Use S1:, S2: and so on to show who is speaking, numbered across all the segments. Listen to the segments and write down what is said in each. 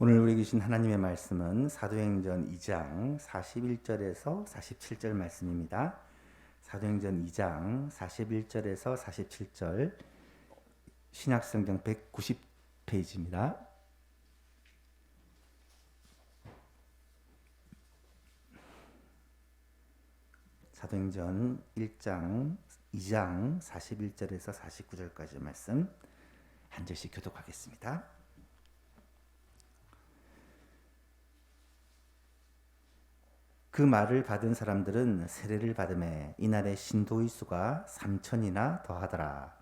S1: 오늘 우리 계신 하나님의 말씀은 사도행전 2장 41절에서 47절 말씀입니다. 사도행전 2장 41절에서 47절 신약성경 190페이지입니다. 사도행전 2장 41절에서 49절까지 말씀 한 절씩 교독하겠습니다. 그 말을 받은 사람들은 세례를 받음에 이날의 신도의 수가 3,000이나 더하더라.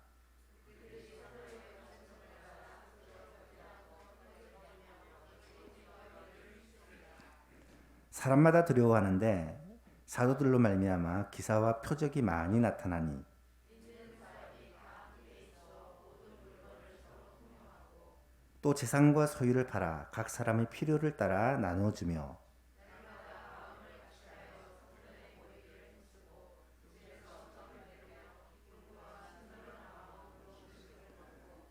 S1: 사람마다 두려워하는데 사도들로 말미암아 기사와 표적이 많이 나타나니 또 재산과 소유를 팔아 각 사람의 필요를 따라 나눠주며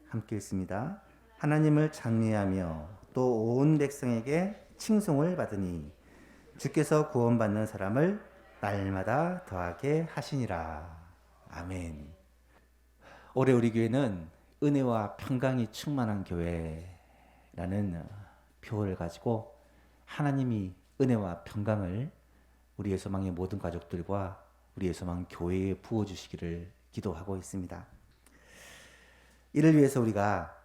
S1: 함께 읽습니다. 하나님을 찬미하며 또 온 백성에게 칭송을 받으니 주께서 구원받는 사람을 날마다 더하게 하시니라. 아멘. 올해 우리 교회는 은혜와 평강이 충만한 교회라는 표어를 가지고 하나님이 은혜와 평강을 우리 예수망의 모든 가족들과 우리 예수망 교회에 부어주시기를 기도하고 있습니다. 이를 위해서 우리가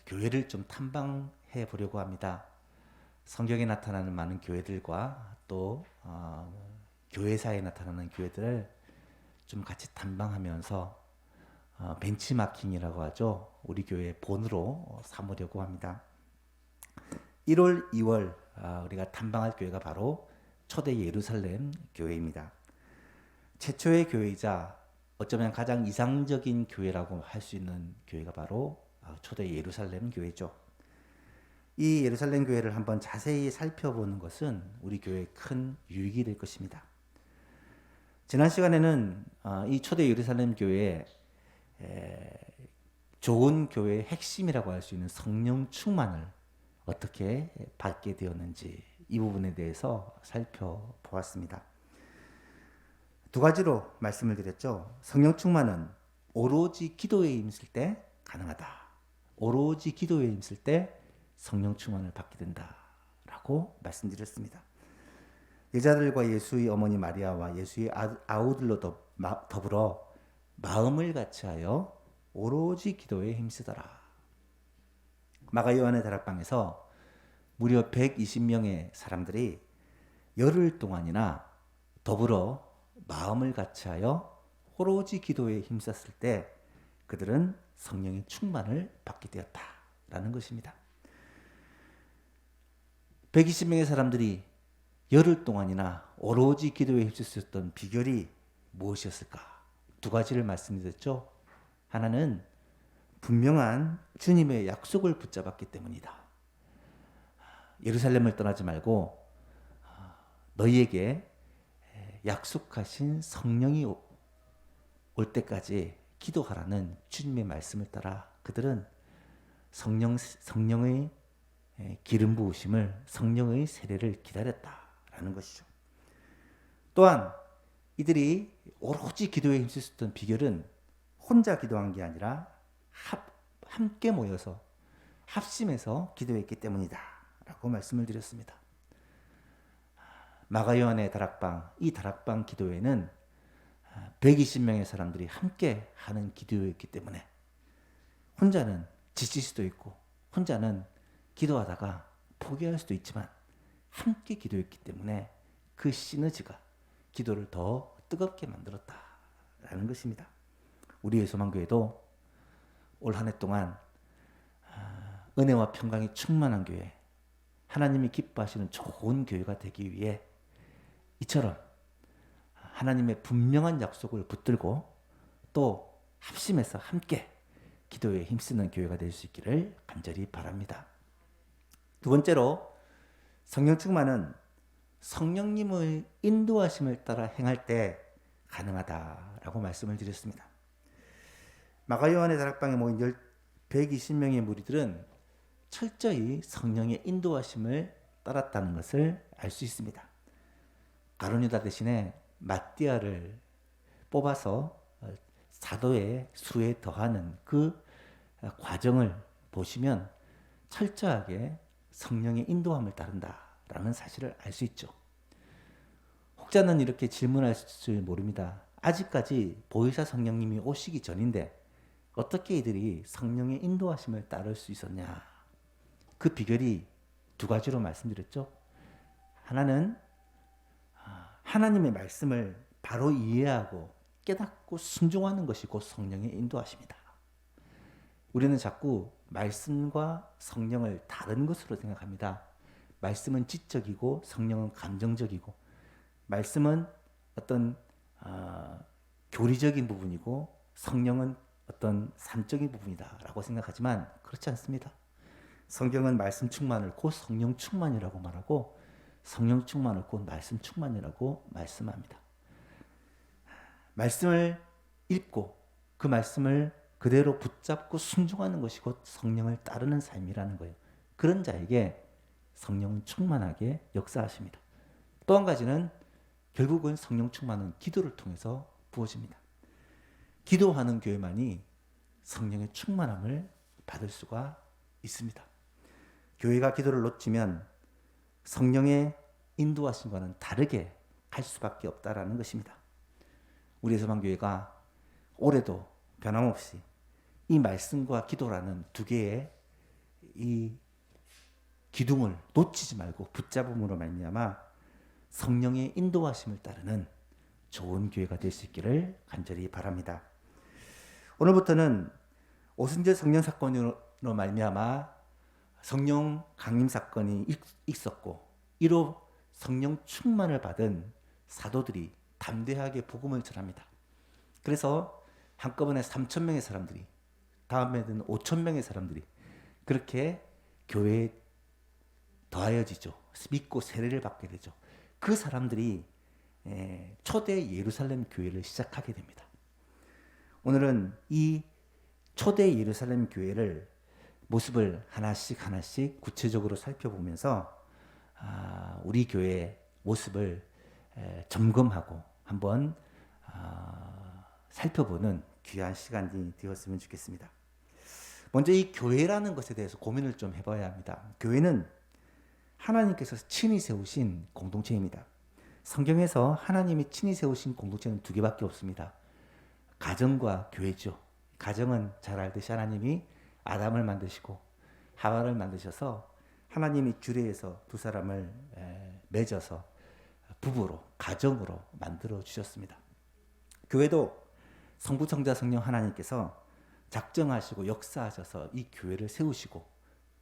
S1: 교회를 좀 탐방해 보려고 합니다. 성경에 나타나는 많은 교회들과 또 교회사에 나타나는 교회들을 좀 같이 탐방하면서 벤치마킹이라고 하죠. 우리 교회 본으로 삼으려고 합니다. 1월, 2월 우리가 탐방할 교회가 바로 초대 예루살렘 교회입니다. 최초의 교회이자 어쩌면 가장 이상적인 교회라고 할 수 있는 교회가 바로 초대 예루살렘 교회죠. 이 예루살렘 교회를 한번 자세히 살펴보는 것은 우리 교회에 큰 유익이 될 것입니다. 지난 시간에는 이 초대 예루살렘 교회의 좋은 교회의 핵심이라고 할 수 있는 성령 충만을 어떻게 받게 되었는지 이 부분에 대해서 살펴보았습니다. 두 가지로 말씀을 드렸죠. 성령 충만은 오로지 기도에 힘쓸 때 가능하다. 오로지 기도에 힘쓸 때 성령 충만을 받게 된다라고 말씀드렸습니다. 여자들과 예수의 어머니 마리아와 예수의 아우들로 더불어 마음을 같이하여 오로지 기도에 힘쓰더라. 마가 요한의 다락방에서 무려 120명의 사람들이 열흘 동안이나 더불어 마음을 같이하여 오로지 기도에 힘썼을 때 그들은 성령의 충만을 받게 되었다라는 것입니다. 120명의 사람들이 열흘 동안이나 오로지 기도에 힘썼던 비결이 무엇이었을까? 두 가지를 말씀드렸죠. 하나는 분명한 주님의 약속을 붙잡았기 때문이다. 예루살렘을 떠나지 말고 너희에게 약속하신 성령이 올 때까지 기도하라는 주님의 말씀을 따라 그들은 성령의 기름 부으심을, 성령의 세례를 기다렸다라는 것이죠. 또한 이들이 오로지 기도에 힘썼던 비결은 혼자 기도한 게 아니라 함께 모여서 합심해서 기도했기 때문이다 라고 말씀을 드렸습니다. 마가 요한의 다락방, 이 다락방 기도회는 120명의 사람들이 함께 하는 기도였기 때문에 혼자는 지칠 수도 있고 혼자는 기도하다가 포기할 수도 있지만 함께 기도했기 때문에 그 시너지가 기도를 더 뜨겁게 만들었다라는 것입니다. 우리 예수만교회도 올 한 해 동안 은혜와 평강이 충만한 교회, 하나님이 기뻐하시는 좋은 교회가 되기 위해 이처럼 하나님의 분명한 약속을 붙들고 또 합심해서 함께 기도에 힘쓰는 교회가 될 수 있기를 간절히 바랍니다. 두 번째로 성령 충만은 성령님의 인도하심을 따라 행할 때 가능하다라고 말씀을 드렸습니다. 마가 요한의 다락방에 모인 120명의 무리들은 철저히 성령의 인도하심을 따랐다는 것을 알 수 있습니다. 가룟 유다 대신에 마띠아를 뽑아서 사도의 수에 더하는 그 과정을 보시면 철저하게 성령의 인도함을 따른다라는 사실을 알 수 있죠. 혹자는 이렇게 질문할 줄 모릅니다. 아직까지 보혜사 성령님이 오시기 전인데 어떻게 이들이 성령의 인도하심을 따를 수 있었냐? 그 비결이 두 가지로 말씀드렸죠. 하나는 하나님의 말씀을 바로 이해하고 깨닫고 순종하는 것이 곧 성령의 인도하심이다. 우리는 자꾸 말씀과 성령을 다른 것으로 생각합니다. 말씀은 지적이고 성령은 감정적이고, 말씀은 어떤 교리적인 부분이고 성령은 어떤 산적인 부분이다라고 생각하지만 그렇지 않습니다. 성경은 말씀 충만을 곧 성령 충만이라고 말하고 성령 충만을 곧 말씀 충만이라고 말씀합니다. 말씀을 읽고 그 말씀을 그대로 붙잡고 순종하는 것이 곧 성령을 따르는 삶이라는 거예요. 그런 자에게 성령은 충만하게 역사하십니다. 또 한 가지는 결국은 성령 충만은 기도를 통해서 부어집니다. 기도하는 교회만이 성령의 충만함을 받을 수가 있습니다. 교회가 기도를 놓치면 성령의 인도하심과는 다르게 갈 수밖에 없다라는 것입니다. 우리 소망교회가 올해도 변함없이 이 말씀과 기도라는 두 개의 이 기둥을 놓치지 말고 붙잡음으로 말미암아 성령의 인도하심을 따르는 좋은 교회가 될 수 있기를 간절히 바랍니다. 오늘부터는 오순절 성령 사건으로 말미암아 성령 강림 사건이 있었고 이로 성령 충만을 받은 사도들이 담대하게 복음을 전합니다. 그래서 한꺼번에 3,000명의 사람들이, 다음에는 5,000명의 사람들이 그렇게 교회에 더하여지죠. 믿고 세례를 받게 되죠. 그 사람들이 초대 예루살렘 교회를 시작하게 됩니다. 오늘은 이 초대 예루살렘 교회를 모습을 하나씩 하나씩 구체적으로 살펴보면서 우리 교회의 모습을 점검하고 한번 살펴보는 귀한 시간이 되었으면 좋겠습니다. 먼저 이 교회라는 것에 대해서 고민을 좀 해봐야 합니다. 교회는 하나님께서 친히 세우신 공동체입니다. 성경에서 하나님이 친히 세우신 공동체는 두 개밖에 없습니다. 가정과 교회죠. 가정은 잘 알듯이 하나님이 아담을 만드시고 하와를 만드셔서 하나님이 주례에서 두 사람을 맺어서 부부로, 가정으로 만들어 주셨습니다. 교회도 성부, 성자, 성령 하나님께서 작정하시고 역사하셔서 이 교회를 세우시고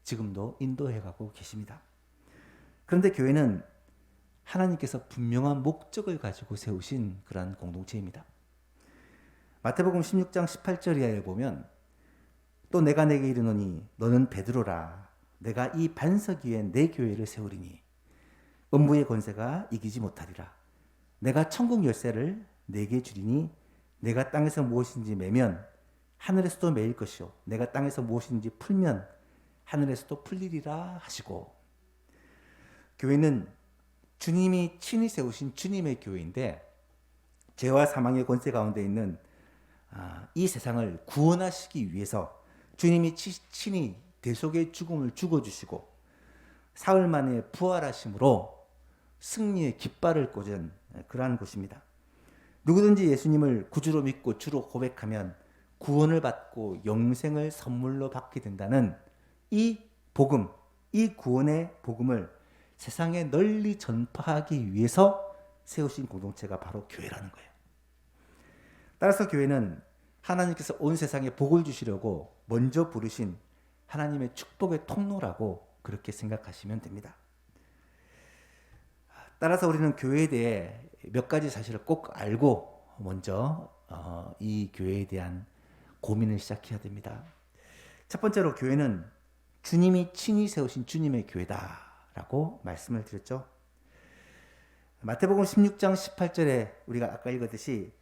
S1: 지금도 인도해가고 계십니다. 그런데 교회는 하나님께서 분명한 목적을 가지고 세우신 그러한 공동체입니다. 마태복음 16장 18절 이하에 보면 또 내가 내게 이르노니 너는 베드로라 내가 이 반석 위에 내 교회를 세우리니 음부의 권세가 이기지 못하리라. 내가 천국 열쇠를 내게 주리니 내가 땅에서 무엇인지 매면 하늘에서도 매일 것이요 내가 땅에서 무엇인지 풀면 하늘에서도 풀리리라 하시고, 교회는 주님이 친히 세우신 주님의 교회인데 죄와 사망의 권세 가운데 있는 이 세상을 구원하시기 위해서 주님이 친히 대속의 죽음을 죽어주시고 사흘 만에 부활하심으로 승리의 깃발을 꽂은 그러한 곳입니다. 누구든지 예수님을 구주로 믿고 주로 고백하면 구원을 받고 영생을 선물로 받게 된다는 이 복음, 이 구원의 복음을 세상에 널리 전파하기 위해서 세우신 공동체가 바로 교회라는 거예요. 따라서 교회는 하나님께서 온 세상에 복을 주시려고 먼저 부르신 하나님의 축복의 통로라고 그렇게 생각하시면 됩니다. 따라서 우리는 교회에 대해 몇 가지 사실을 꼭 알고 먼저 이 교회에 대한 고민을 시작해야 됩니다. 첫 번째로 교회는 주님이 친히 세우신 주님의 교회다라고 말씀을 드렸죠. 마태복음 16장 18절에 우리가 아까 읽었듯이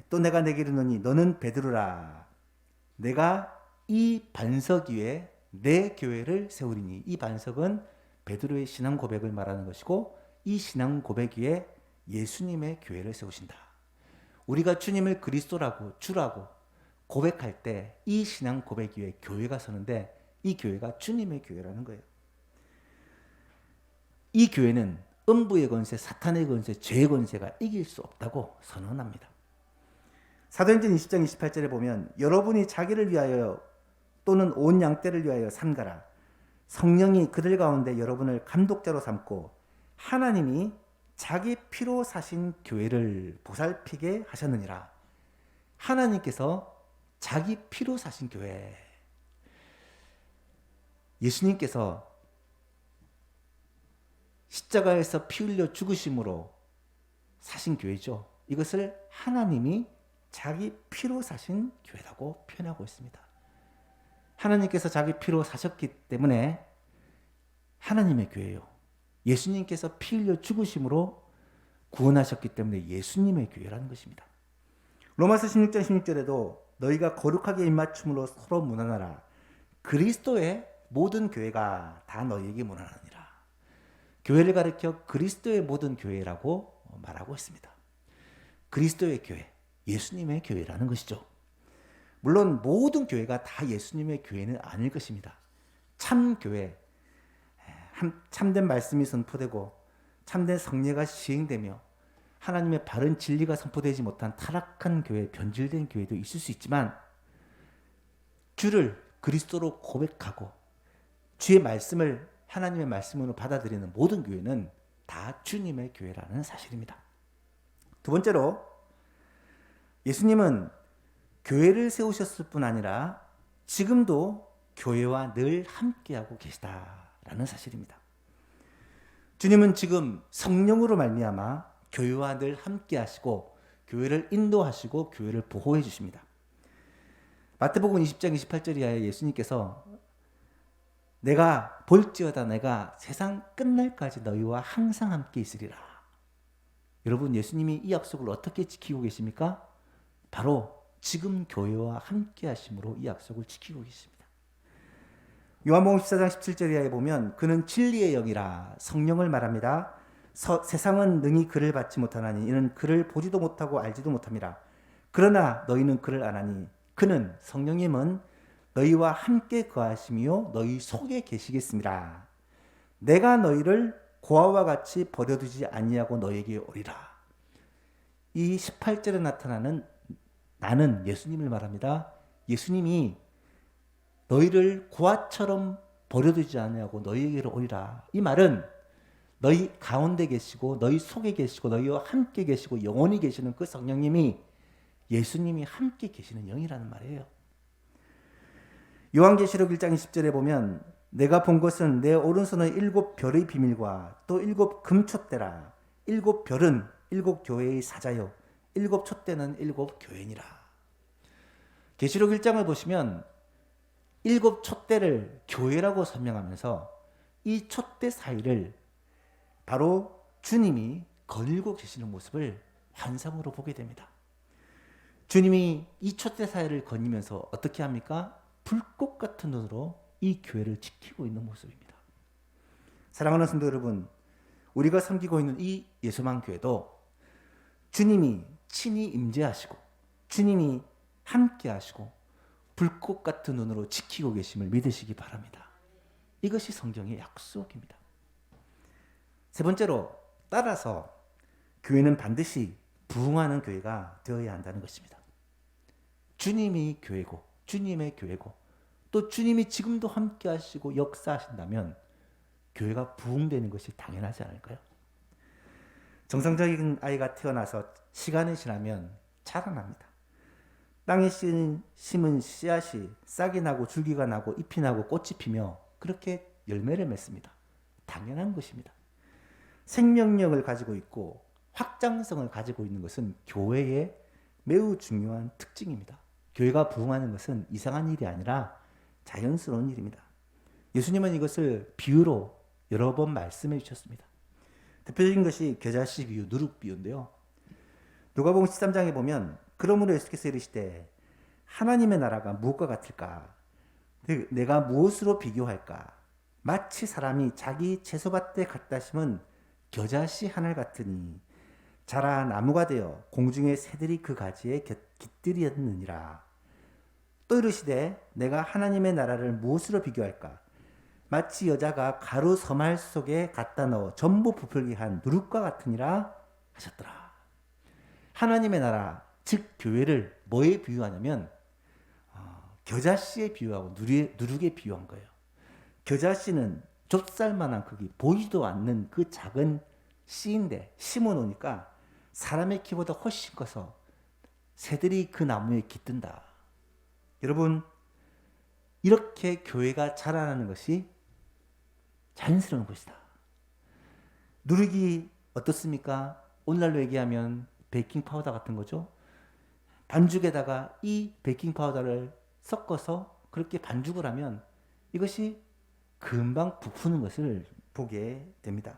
S1: 또 내가 내게 이르노니 너는 베드로라 내가 이 반석 위에 내 교회를 세우리니, 이 반석은 베드로의 신앙 고백을 말하는 것이고, 이 신앙 고백 위에 예수님의 교회를 세우신다. 우리가 주님을 그리스도라고 주라고 고백할 때 이 신앙 고백 위에 교회가 서는데, 이 교회가 주님의 교회라는 거예요. 이 교회는 음부의 권세, 사탄의 권세, 죄의 권세가 이길 수 없다고 선언합니다. 사도행전 20장 28절에 보면 여러분이 자기를 위하여 또는 온 양떼를 위하여 삼가라. 성령이 그들 가운데 여러분을 감독자로 삼고 하나님이 자기 피로 사신 교회를 보살피게 하셨느니라. 하나님께서 자기 피로 사신 교회, 예수님께서 십자가에서 피 흘려 죽으심으로 사신 교회죠. 이것을 하나님이 자기 피로 사신 교회라고 표현하고 있습니다. 하나님께서 자기 피로 사셨기 때문에 하나님의 교회예요. 예수님께서 피 흘려 죽으심으로 구원하셨기 때문에 예수님의 교회라는 것입니다. 로마서 16장 16절에도 너희가 거룩하게 입맞춤으로 서로 문안하라. 그리스도의 모든 교회가 다 너희에게 문안하니라. 교회를 가리켜 그리스도의 모든 교회라고 말하고 있습니다. 그리스도의 교회, 예수님의 교회라는 것이죠. 물론 모든 교회가 다 예수님의 교회는 아닐 것입니다. 참 교회, 참된 말씀이 선포되고 참된 성례가 시행되며 하나님의 바른 진리가 선포되지 못한 타락한 교회, 변질된 교회도 있을 수 있지만, 주를 그리스도로 고백하고 주의 말씀을 하나님의 말씀으로 받아들이는 모든 교회는 다 주님의 교회라는 사실입니다. 두 번째로, 예수님은 교회를 세우셨을 뿐 아니라 지금도 교회와 늘 함께하고 계시다라는 사실입니다. 주님은 지금 성령으로 말미암아 교회와 늘 함께하시고 교회를 인도하시고 교회를 보호해 주십니다. 마태복음 20장 28절 이하에 예수님께서 내가 볼지어다 내가 세상 끝날까지 너희와 항상 함께 있으리라. 여러분, 예수님이 이 약속을 어떻게 지키고 계십니까? 바로 지금 교회와 함께 하심으로 이 약속을 지키고 계십니다. 요한복음 14장 17절 이하에 보면 그는 진리의 영이라 성령을 말합니다. 세상은 능히 그를 받지 못하나니 이는 그를 보지도 못하고 알지도 못함이라. 그러나 너희는 그를 아나니 그는 성령님은 너희와 함께 거하시며 너희 속에 계시겠습니다. 내가 너희를 고아와 같이 버려두지 아니하고 너희에게 오리라. 이 18절에 나타나는 나는 예수님을 말합니다. 예수님이 너희를 고아처럼 버려두지 아니하고 너희에게로 오리라. 이 말은 너희 가운데 계시고 너희 속에 계시고 너희와 함께 계시고 영원히 계시는 그 성령님이 예수님이 함께 계시는 영이라는 말이에요. 요한계시록 1장 20절에 보면 내가 본 것은 내 오른손의 7 별의 비밀과 또 7 금촛대라. 7 별은 7 교회의 사자요 7 촛대는 7 교회니라. 계시록 1장을 보시면 7 촛대를 교회라고 설명하면서 이 촛대 사이를 바로 주님이 거닐고 계시는 모습을 환상으로 보게 됩니다. 주님이 이 촛대 사이를 거니면서 어떻게 합니까? 불꽃 같은 눈으로 이 교회를 지키고 있는 모습입니다. 사랑하는 성도 여러분, 우리가 섬기고 있는 이 예수만 교회도 주님이 친히 임재하시고 주님이 함께 하시고 불꽃 같은 눈으로 지키고 계심을 믿으시기 바랍니다. 이것이 성경의 약속입니다. 세 번째로, 따라서 교회는 반드시 부흥하는 교회가 되어야 한다는 것입니다. 주님이 교회고 주님의 교회고 또 주님이 지금도 함께 하시고 역사하신다면 교회가 부흥되는 것이 당연하지 않을까요? 정상적인 아이가 태어나서 시간이 지나면 자라납니다. 땅에 심은 씨앗이 싹이 나고 줄기가 나고 잎이 나고 꽃이 피며 그렇게 열매를 맺습니다. 당연한 것입니다. 생명력을 가지고 있고 확장성을 가지고 있는 것은 교회의 매우 중요한 특징입니다. 교회가 부흥하는 것은 이상한 일이 아니라 자연스러운 일입니다. 예수님은 이것을 비유로 여러 번 말씀해 주셨습니다. 대표적인 것이 겨자씨 비유, 누룩 비유인데요. 누가복음 13장에 보면 그러므로 예수께서 이르시되 하나님의 나라가 무엇과 같을까? 내가 무엇으로 비교할까? 마치 사람이 자기 채소밭에 갖다 심은 겨자씨 하늘 같으니 자라 나무가 되어 공중의 새들이 그 가지에 깃들였느니라. 또 이르시되 내가 하나님의 나라를 무엇으로 비교할까? 마치 여자가 가루 서말 속에 갖다 넣어 전부 부풀게 한 누룩과 같으니라 하셨더라. 하나님의 나라, 즉 교회를 뭐에 비유하냐면 겨자씨에 비유하고 누룩에 비유한 거예요. 겨자씨는 좁쌀만한 크기, 보이지도 않는 그 작은 씨인데 심어 놓으니까 사람의 키보다 훨씬 커서 새들이 그 나무에 깃든다. 여러분, 이렇게 교회가 자라나는 것이 자연스러운 것이다. 누룩이 어떻습니까? 오늘날로 얘기하면 베이킹 파우더 같은 거죠. 반죽에다가 이 베이킹 파우더를 섞어서 그렇게 반죽을 하면 이것이 금방 부푸는 것을 보게 됩니다.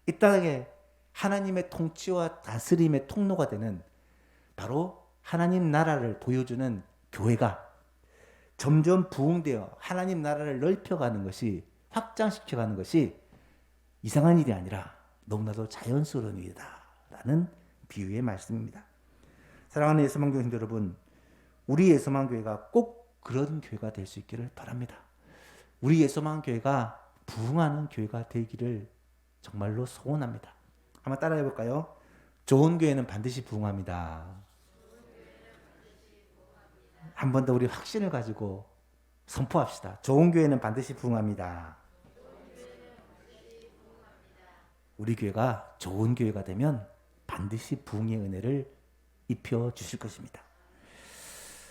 S1: 이 땅에 하나님의 통치와 다스림의 통로가 되는 바로 하나님 나라를 보여주는 교회가 점점 부흥되어 하나님 나라를 넓혀가는 것이, 확장시켜가는 것이 이상한 일이 아니라 너무나도 자연스러운 일이다 라는 비유의 말씀입니다. 사랑하는 예수만 교회들 여러분, 우리 예수만 교회가 꼭 그런 교회가 될 수 있기를 바랍니다. 우리 예수만 교회가 부흥하는 교회가 되기를 정말로 소원합니다. 한번 따라해 볼까요? 좋은 교회는 반드시 부흥합니다. 한 번 더 우리 확신을 가지고 선포합시다. 좋은 교회는 반드시 부흥합니다. 우리 교회가 좋은 교회가 되면 반드시 부흥의 은혜를 입혀 주실 것입니다.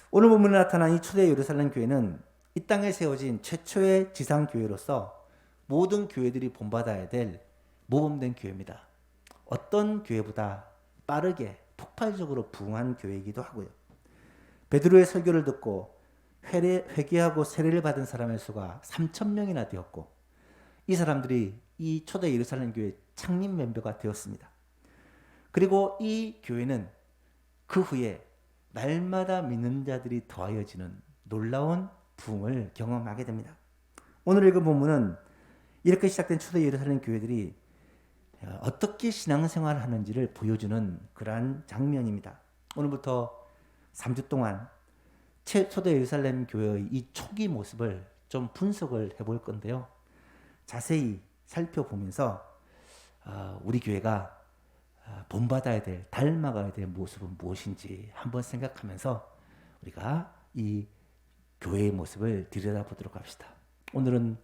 S1: 오늘 본문에 나타난 이 초대 예루살렘 교회는 이 땅에 세워진 최초의 지상교회로서 모든 교회들이 본받아야 될 모범된 교회입니다. 어떤 교회보다 빠르게 폭발적으로 부흥한 교회이기도 하고요. 베드로의 설교를 듣고 회개하고 세례를 받은 사람의 수가 3,000명이나 되었고, 이 사람들이 이 초대 예루살렘 교회 창립 멤버가 되었습니다. 그리고 이 교회는 그 후에 날마다 믿는 자들이 더하여지는 놀라운 부흥을 경험하게 됩니다. 오늘 읽은 본문은 이렇게 시작된 초대 예루살렘 교회들이 어떻게 신앙생활을 하는지를 보여주는 그러한 장면입니다. 오늘부터 3주 동안 초대 예루살렘 교회의 이 초기 모습을 좀 분석을 해볼 건데요. 자세히 살펴보면서 우리 교회가 본받아야 될, 닮아가야 될 모습은 무엇인지 한번 생각하면서 우리가 이 교회의 모습을 들여다보도록 합시다. 오늘은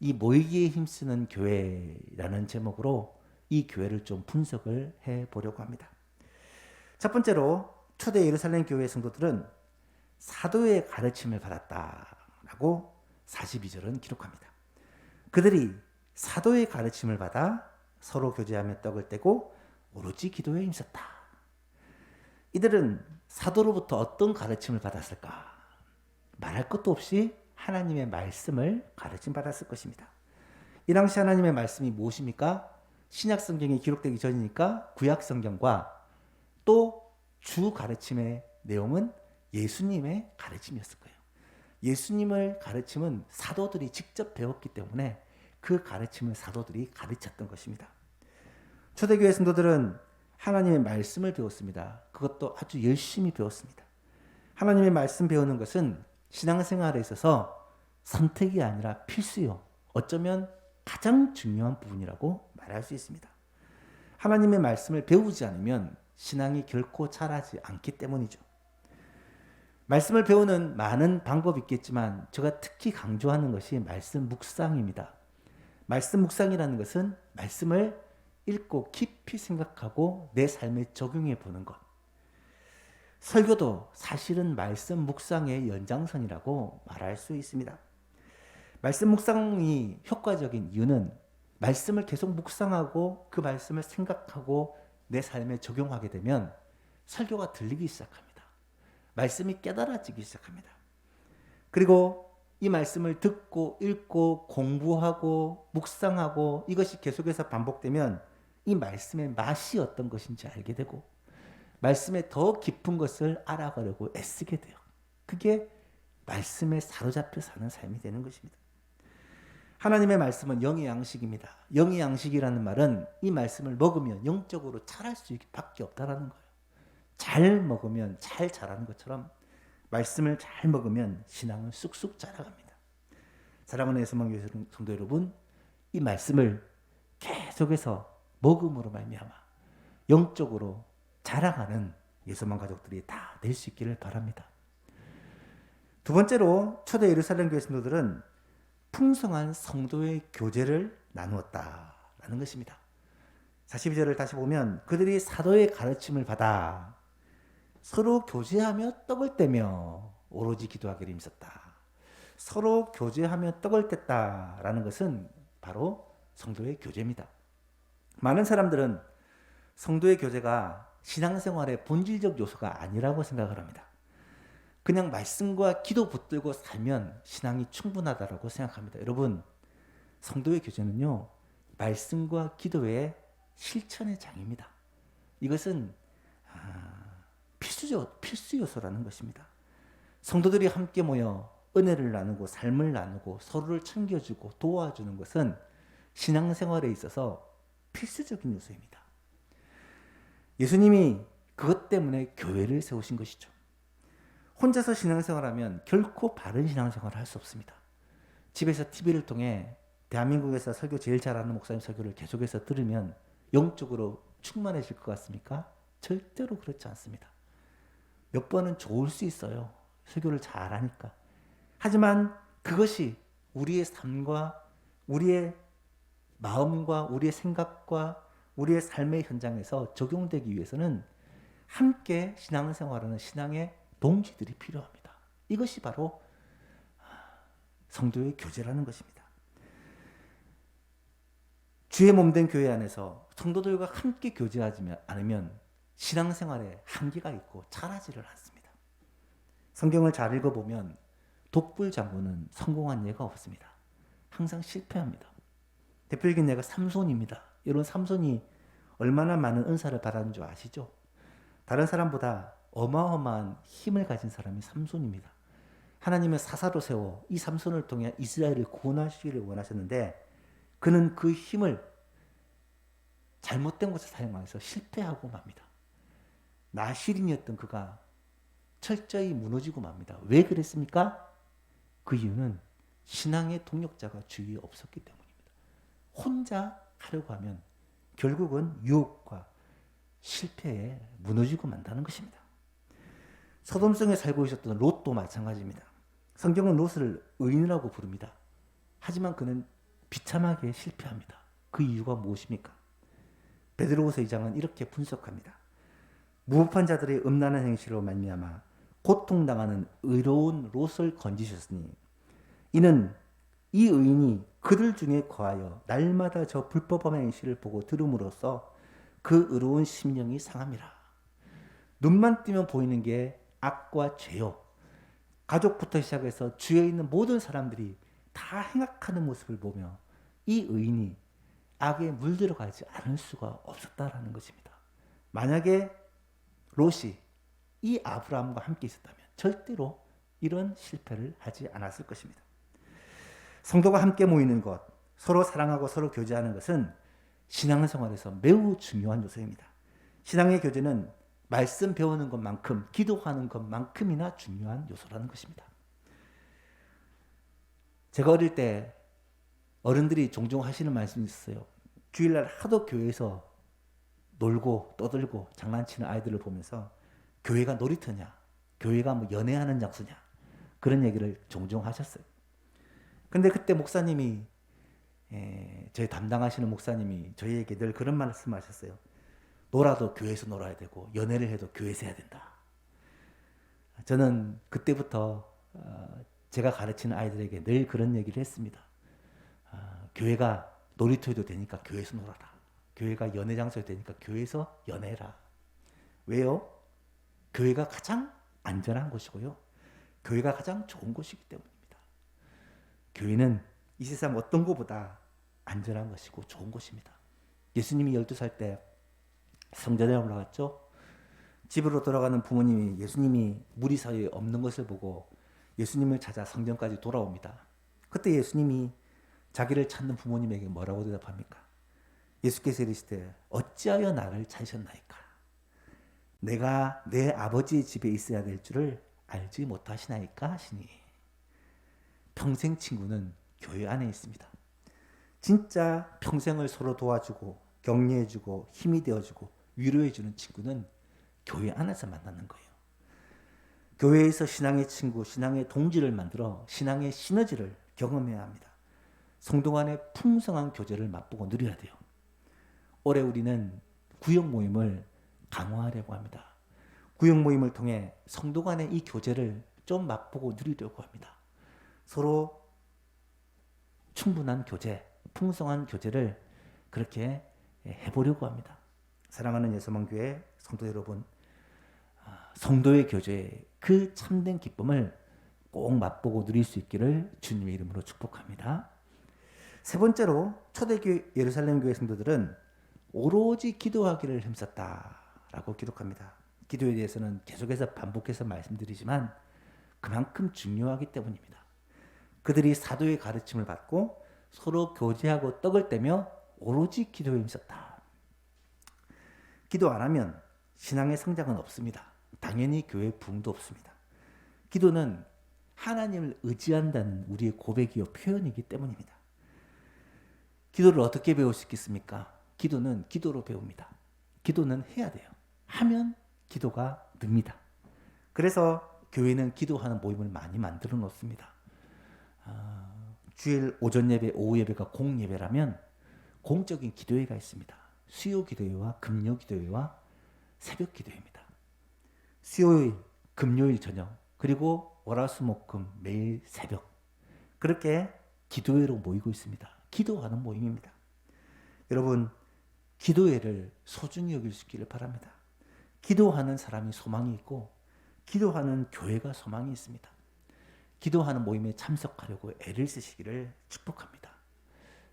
S1: 이 모이기에 힘쓰는 교회라는 제목으로 이 교회를 좀 분석을 해보려고 합니다. 첫 번째로 초대 예루살렘 교회 성도들은 사도의 가르침을 받았다라고 42절은 기록합니다. 그들이 사도의 가르침을 받아 서로 교제하며 떡을 떼고 오로지 기도에 힘썼다. 이들은 사도로부터 어떤 가르침을 받았을까? 말할 것도 없이 하나님의 말씀을 가르침 받았을 것입니다. 이 당시 하나님의 말씀이 무엇입니까? 신약 성경이 기록되기 전이니까 구약 성경과 또 주 가르침의 내용은 예수님의 가르침이었을 거예요. 예수님의 가르침은 사도들이 직접 배웠기 때문에 그 가르침을 사도들이 가르쳤던 것입니다. 초대교회 성도들은 하나님의 말씀을 배웠습니다. 그것도 아주 열심히 배웠습니다. 하나님의 말씀 배우는 것은 신앙생활에 있어서 선택이 아니라 필수요. 어쩌면 가장 중요한 부분이라고 말할 수 있습니다. 하나님의 말씀을 배우지 않으면 신앙이 결코 자라지 않기 때문이죠. 말씀을 배우는 많은 방법이 있겠지만 제가 특히 강조하는 것이 말씀 묵상입니다. 말씀 묵상이라는 것은 말씀을 읽고 깊이 생각하고 내 삶에 적용해 보는 것. 설교도 사실은 말씀 묵상의 연장선이라고 말할 수 있습니다. 말씀 묵상이 효과적인 이유는 말씀을 계속 묵상하고 그 말씀을 생각하고 내 삶에 적용하게 되면 설교가 들리기 시작합니다. 말씀이 깨달아지기 시작합니다. 그리고 이 말씀을 듣고 읽고 공부하고 묵상하고 이것이 계속해서 반복되면 이 말씀의 맛이 어떤 것인지 알게 되고 말씀의 더 깊은 것을 알아가려고 애쓰게 돼요. 그게 말씀에 사로잡혀 사는 삶이 되는 것입니다. 하나님의 말씀은 영의 양식입니다. 영의 양식이라는 말은 이 말씀을 먹으면 영적으로 자랄 수 밖에 없다라는 거예요. 잘 먹으면 잘 자라는 것처럼 말씀을 잘 먹으면 신앙은 쑥쑥 자라갑니다. 사랑하는 예수만교회 성도 여러분, 이 말씀을 계속해서 먹음으로 말미암아 영적으로 자라가는 예수만 가족들이 다 될 수 있기를 바랍니다. 두 번째로 초대 예루살렘 교회 성도들은 풍성한 성도의 교제를 나누었다라는 것입니다. 42절을 다시 보면 그들이 사도의 가르침을 받아 서로 교제하며 떡을 떼며 오로지 기도하기를 힘썼다. 서로 교제하며 떡을 뗐다라는 것은 바로 성도의 교제입니다. 많은 사람들은 성도의 교제가 신앙생활의 본질적 요소가 아니라고 생각을 합니다. 그냥 말씀과 기도 붙들고 살면 신앙이 충분하다고 생각합니다. 여러분, 성도의 교제는요, 말씀과 기도의 실천의 장입니다. 이것은 필수 요소라는 것입니다. 성도들이 함께 모여 은혜를 나누고 삶을 나누고 서로를 챙겨주고 도와주는 것은 신앙생활에 있어서 필수적인 요소입니다. 예수님이 그것 때문에 교회를 세우신 것이죠. 혼자서 신앙생활하면 결코 바른 신앙생활을 할 수 없습니다. 집에서 TV를 통해 대한민국에서 설교 제일 잘하는 목사님 설교를 계속해서 들으면 영적으로 충만해질 것 같습니까? 절대로 그렇지 않습니다. 몇 번은 좋을 수 있어요. 설교를 잘하니까. 하지만 그것이 우리의 삶과 우리의 마음과 우리의 생각과 우리의 삶의 현장에서 적용되기 위해서는 함께 신앙생활하는 신앙의 동지들이 필요합니다. 이것이 바로 성도의 교제라는 것입니다. 주의 몸된 교회 안에서 성도들과 함께 교제하지 않으면 신앙생활에 한계가 있고 자라지를 않습니다. 성경을 잘 읽어보면 독불 장군은 성공한 예가 없습니다. 항상 실패합니다. 대표적인 예가 삼손입니다. 여러분, 삼손이 얼마나 많은 은사를 받았는 줄 아시죠? 다른 사람보다 어마어마한 힘을 가진 사람이 삼손입니다. 하나님은 사사로 세워 이 삼손을 통해 이스라엘을 구원하시기를 원하셨는데 그는 그 힘을 잘못된 곳에 사용해서 실패하고 맙니다. 나실인이었던 그가 철저히 무너지고 맙니다. 왜 그랬습니까? 그 이유는 신앙의 동력자가 주위에 없었기 때문입니다. 혼자 하려고 하면 결국은 유혹과 실패에 무너지고 만다는 것입니다. 소돔성에 살고 있었던 롯도 마찬가지입니다. 성경은 롯을 의인이라고 부릅니다. 하지만 그는 비참하게 실패합니다. 그 이유가 무엇입니까? 베드로후서 2장은 이렇게 분석합니다. 무법한 자들의 음란한 행실로 말미암아 고통당하는 의로운 롯을 건지셨으니 이는 이 의인이 그들 중에 거하여 날마다 저 불법한 행실을 보고 들음으로써 그 의로운 심령이 상함이라. 눈만 뜨면 보이는 게 악과 죄요. 가족부터 시작해서 주위에 있는 모든 사람들이 다 행악하는 모습을 보며 이 의인이 악에 물들어가지 않을 수가 없었다라는 것입니다. 만약에 롯이 이 아브라함과 함께 있었다면 절대로 이런 실패를 하지 않았을 것입니다. 성도가 함께 모이는 것, 서로 사랑하고 서로 교제하는 것은 신앙생활에서 매우 중요한 요소입니다. 신앙의 교제는 말씀 배우는 것만큼 기도하는 것만큼이나 중요한 요소라는 것입니다. 제가 어릴 때 어른들이 종종 하시는 말씀이 있었어요. 주일날 하도 교회에서 놀고 떠들고 장난치는 아이들을 보면서 교회가 놀이터냐, 교회가 뭐 연애하는 장소냐, 그런 얘기를 종종 하셨어요. 근데 그때 목사님이, 저희 담당하시는 목사님이 저희에게 늘 그런 말씀하셨어요. 놀아도 교회에서 놀아야 되고 연애를 해도 교회에서 해야 된다. 저는 그때부터 제가 가르치는 아이들에게 늘 그런 얘기를 했습니다. 교회가 놀이터에도 되니까 교회에서 놀아라. 교회가 연애 장소에 되니까 교회에서 연애해라. 왜요? 교회가 가장 안전한 곳이고요. 교회가 가장 좋은 곳이기 때문입니다. 교회는 이 세상 어떤 곳보다 안전한 것이고 좋은 곳입니다. 예수님이 12살 때 성전에 올라갔죠. 집으로 돌아가는 부모님이 예수님이 무리 사이에 없는 것을 보고 예수님을 찾아 성전까지 돌아옵니다. 그때 예수님이 자기를 찾는 부모님에게 뭐라고 대답합니까? 예수께서 이르시되 어찌하여 나를 찾으셨나이까? 내가 내 아버지의 집에 있어야 될 줄을 알지 못하시나이까 하시니, 평생 친구는 교회 안에 있습니다. 진짜 평생을 서로 도와주고 격려해주고 힘이 되어주고 위로해주는 친구는 교회 안에서 만나는 거예요. 교회에서 신앙의 친구, 신앙의 동지를 만들어 신앙의 시너지를 경험해야 합니다. 성도 간의 풍성한 교제를 맛보고 누려야 돼요. 올해 우리는 구역 모임을 강화하려고 합니다. 구역 모임을 통해 성도 간의 이 교제를 좀 맛보고 누리려고 합니다. 서로 충분한 교제, 풍성한 교제를 그렇게 해보려고 합니다. 사랑하는 예수만교회 성도 여러분, 성도의 교제, 그 참된 기쁨을 꼭 맛보고 누릴 수 있기를 주님의 이름으로 축복합니다. 세 번째로 초대교회 예루살렘 교회 성도들은 오로지 기도하기를 힘썼다라고 기록합니다. 기도에 대해서는 계속해서 반복해서 말씀드리지만 그만큼 중요하기 때문입니다. 그들이 사도의 가르침을 받고 서로 교제하고 떡을 떼며 오로지 기도에 힘썼다. 기도 안 하면 신앙의 성장은 없습니다. 당연히 교회 부흥도 없습니다. 기도는 하나님을 의지한다는 우리의 고백이요 표현이기 때문입니다. 기도를 어떻게 배울 수 있겠습니까? 기도는 기도로 배웁니다. 기도는 해야 돼요. 하면 기도가 늡니다. 그래서 교회는 기도하는 모임을 많이 만들어 놓습니다. 주일 오전 예배, 오후 예배가 공예배라면 공적인 기도회가 있습니다. 수요 기도회와 금요 기도회와 새벽 기도회입니다. 수요일, 금요일 저녁, 그리고 월화수목금 매일 새벽, 그렇게 기도회로 모이고 있습니다. 기도하는 모임입니다. 여러분, 기도회를 소중히 여길 수 있기를 바랍니다. 기도하는 사람이 소망이 있고 기도하는 교회가 소망이 있습니다. 기도하는 모임에 참석하려고 애를 쓰시기를 축복합니다.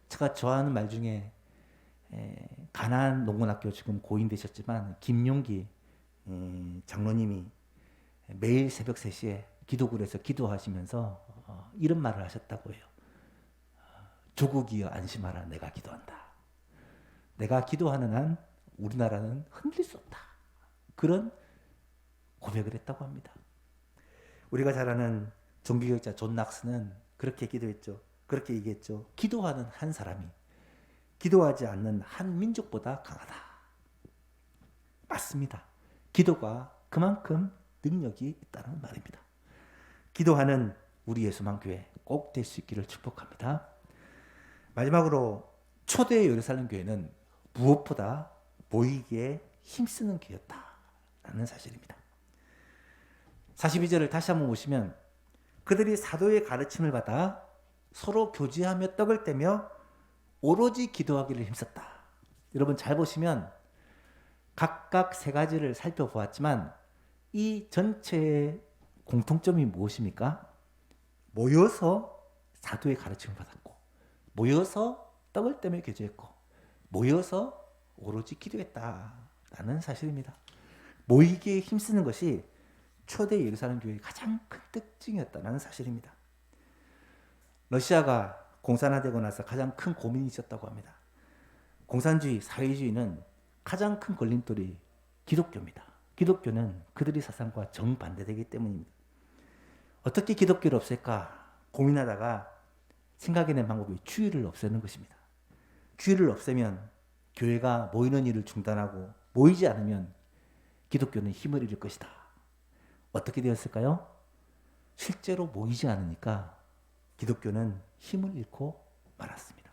S1: 제가 좋아하는 말 중에 가나안 농군학교 지금 고인 되셨지만 김용기 장로님이 매일 새벽 3시에 기도굴에서 기도하시면서 이런 말을 하셨다고 해요. 조국이여 안심하라, 내가 기도한다. 내가 기도하는 한 우리나라는 흔들릴 수 없다. 그런 고백을 했다고 합니다. 우리가 잘 아는 종교개혁자 존 낙스는 그렇게 기도했죠. 그렇게 얘기했죠. 기도하는 한 사람이 기도하지 않는 한 민족보다 강하다. 맞습니다. 기도가 그만큼 능력이 있다는 말입니다. 기도하는 우리 예수만교회 꼭 될 수 있기를 축복합니다. 마지막으로 초대 예루살렘 교회는 무엇보다 모이기에 힘쓰는 교회였다라는 사실입니다. 42절을 다시 한번 보시면 그들이 사도의 가르침을 받아 서로 교제하며 떡을 떼며 오로지 기도하기를 힘썼다. 여러분 잘 보시면 각각 세 가지를 살펴보았지만 이 전체의 공통점이 무엇입니까? 모여서 사도의 가르침을 받았고, 모여서 떡을 떼며 교제했고, 모여서 오로지 기도했다라는 사실입니다. 모이기에 힘쓰는 것이 초대 예루살렘 교회의 가장 큰 특징이었다는 사실입니다. 러시아가 공산화되고 나서 가장 큰 고민이 있었다고 합니다. 공산주의, 사회주의는 가장 큰 걸림돌이 기독교입니다. 기독교는 그들의 사상과 정반대되기 때문입니다. 어떻게 기독교를 없앨까 고민하다가 생각해낸 방법이 주일을 없애는 것입니다. 주일을 없애면 교회가 모이는 일을 중단하고 모이지 않으면 기독교는 힘을 잃을 것이다. 어떻게 되었을까요? 실제로 모이지 않으니까 기독교는 힘을 잃고 말았습니다.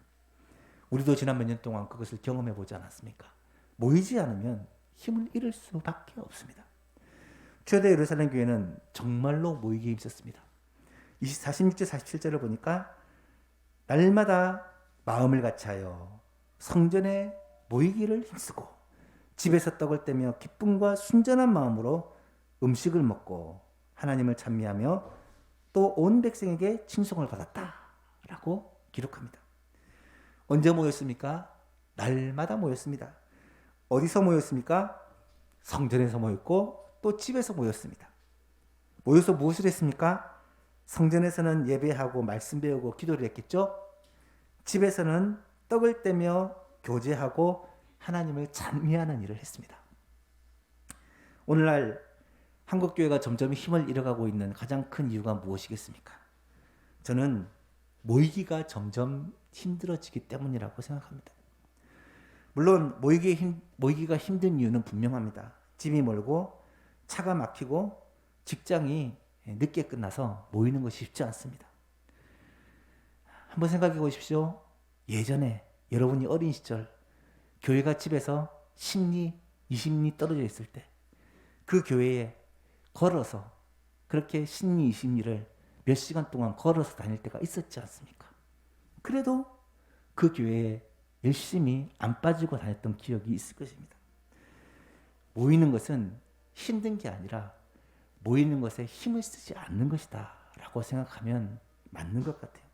S1: 우리도 지난 몇 년 동안 그것을 경험해 보지 않았습니까? 모이지 않으면 힘을 잃을 수밖에 없습니다. 초대 예루살렘 교회는 정말로 모이기에 힘썼습니다. 46절 47절을 보니까 날마다 마음을 같이하여 성전에 모이기를 힘쓰고 집에서 떡을 떼며 기쁨과 순전한 마음으로 음식을 먹고 하나님을 찬미하며 또 온 백성에게 칭송을 받았다라고 기록합니다. 언제 모였습니까? 날마다 모였습니다. 어디서 모였습니까? 성전에서 모였고 또 집에서 모였습니다. 모여서 무엇을 했습니까? 성전에서는 예배하고 말씀 배우고 기도를 했겠죠. 집에서는 떡을 떼며 교제하고 하나님을 찬미하는 일을 했습니다. 오늘날 한국교회가 점점 힘을 잃어가고 있는 가장 큰 이유가 무엇이겠습니까? 저는 모이기가 점점 힘들어지기 때문이라고 생각합니다. 물론 모이기가 힘든 이유는 분명합니다. 집이 멀고 차가 막히고 직장이 늦게 끝나서 모이는 것이 쉽지 않습니다. 한번 생각해 보십시오. 예전에 여러분이 어린 시절 교회가 집에서 10리, 20리 떨어져 있을 때 그 교회에 걸어서 그렇게 10리, 20리를 몇 시간 동안 걸어서 다닐 때가 있었지 않습니까? 그래도 그 교회에 열심히 안 빠지고 다녔던 기억이 있을 것입니다. 모이는 것은 힘든 게 아니라 모이는 것에 힘을 쓰지 않는 것이다 라고 생각하면 맞는 것 같아요.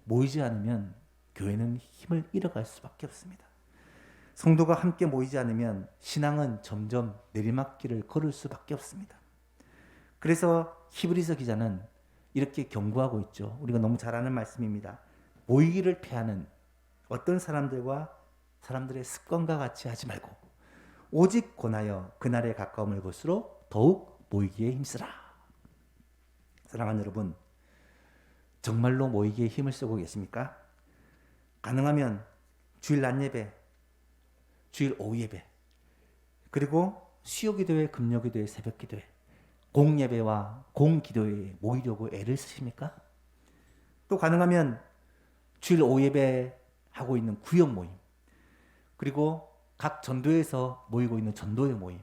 S1: 모이지 않으면 교회는 힘을 잃어갈 수밖에 없습니다. 성도가 함께 모이지 않으면 신앙은 점점 내리막길을 걸을 수밖에 없습니다. 그래서 히브리서 기자는 이렇게 경고하고 있죠. 우리가 너무 잘 아는 말씀입니다. 모이기를 피하는 어떤 사람들과 사람들의 습관과 같이 하지 말고 오직 권하여 그날에 가까움을 볼수록 더욱 모이기에 힘쓰라. 사랑하는 여러분, 정말로 모이기에 힘을 쓰고 계십니까? 가능하면 주일 낮 예배, 주일 오후 예배, 그리고 수요기도회, 금요기도회, 새벽기도회, 공예배와 공기도회에 모이려고 애를 쓰십니까? 또 가능하면 주일 오후 예배 하고 있는 구역 모임, 그리고 각 전도에서 모이고 있는 전도회 모임,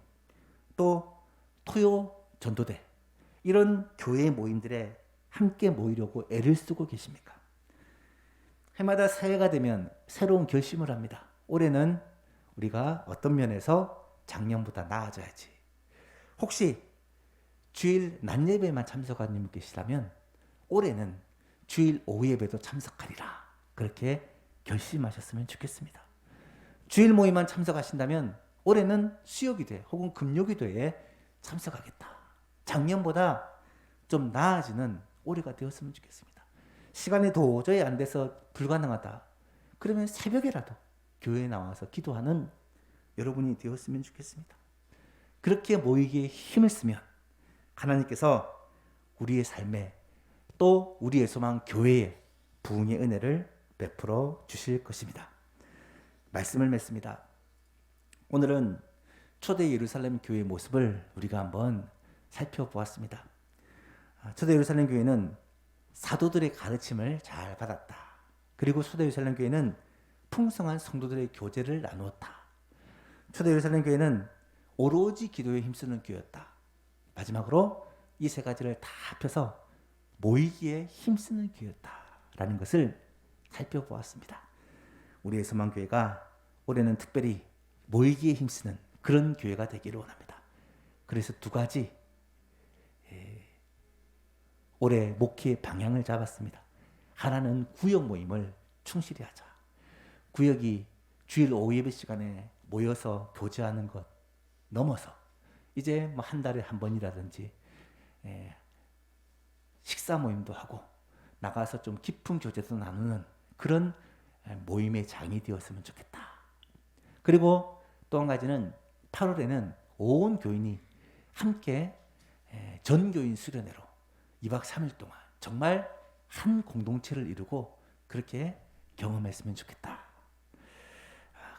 S1: 또 토요 전도대, 이런 교회 모임들에 함께 모이려고 애를 쓰고 계십니까? 해마다 새해가 되면 새로운 결심을 합니다. 올해는 우리가 어떤 면에서 작년보다 나아져야지. 혹시 주일 낮 예배만 참석하는 분 계시다면 올해는 주일 오후 예배도 참석하리라. 그렇게 결심하셨으면 좋겠습니다. 주일 모임만 참석하신다면 올해는 수요기도회 혹은 금요기도회에 참석하겠다. 작년보다 좀 나아지는 올해가 되었으면 좋겠습니다. 시간이 도저히 안 돼서 불가능하다. 그러면 새벽에라도 교회에 나와서 기도하는 여러분이 되었으면 좋겠습니다. 그렇게 모이기에 힘을 쓰면 하나님께서 우리의 삶에 또 우리의 소망 교회에 부흥의 은혜를 베풀어 주실 것입니다. 말씀을 맺습니다. 오늘은 초대 예루살렘 교회의 모습을 우리가 한번 살펴보았습니다. 초대 예루살렘 교회는 사도들의 가르침을 잘 받았다. 그리고 초대 예루살렘 교회는 풍성한 성도들의 교제를 나누었다. 초대 예루살렘 교회는 오로지 기도에 힘쓰는 교회였다. 마지막으로 이 세 가지를 다 합쳐서 모이기에 힘쓰는 교회였다라는 것을 살펴보았습니다. 우리의 소망교회가 올해는 특별히 모이기에 힘쓰는 그런 교회가 되기를 원합니다. 그래서 두 가지 올해 목회의 방향을 잡았습니다. 하나는 구역 모임을 충실히 하자. 구역이 주일 오후 예배 시간에 모여서 교제하는 것 넘어서 이제 뭐 한 달에 한 번이라든지 식사 모임도 하고 나가서 좀 깊은 교제도 나누는 그런 모임의 장이 되었으면 좋겠다. 그리고 또 한 가지는 8월에는 온 교인이 함께 전교인 수련회로 2박 3일 동안 정말 한 공동체를 이루고 그렇게 경험했으면 좋겠다.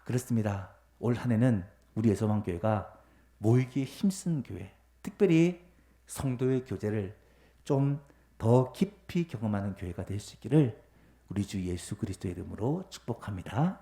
S1: 그렇습니다. 올 한 해는 우리의 소망교회가 모이기에 힘쓴 교회, 특별히 성도의 교제를 좀 더 깊이 경험하는 교회가 될 수 있기를 우리 주 예수 그리스도의 이름으로 축복합니다.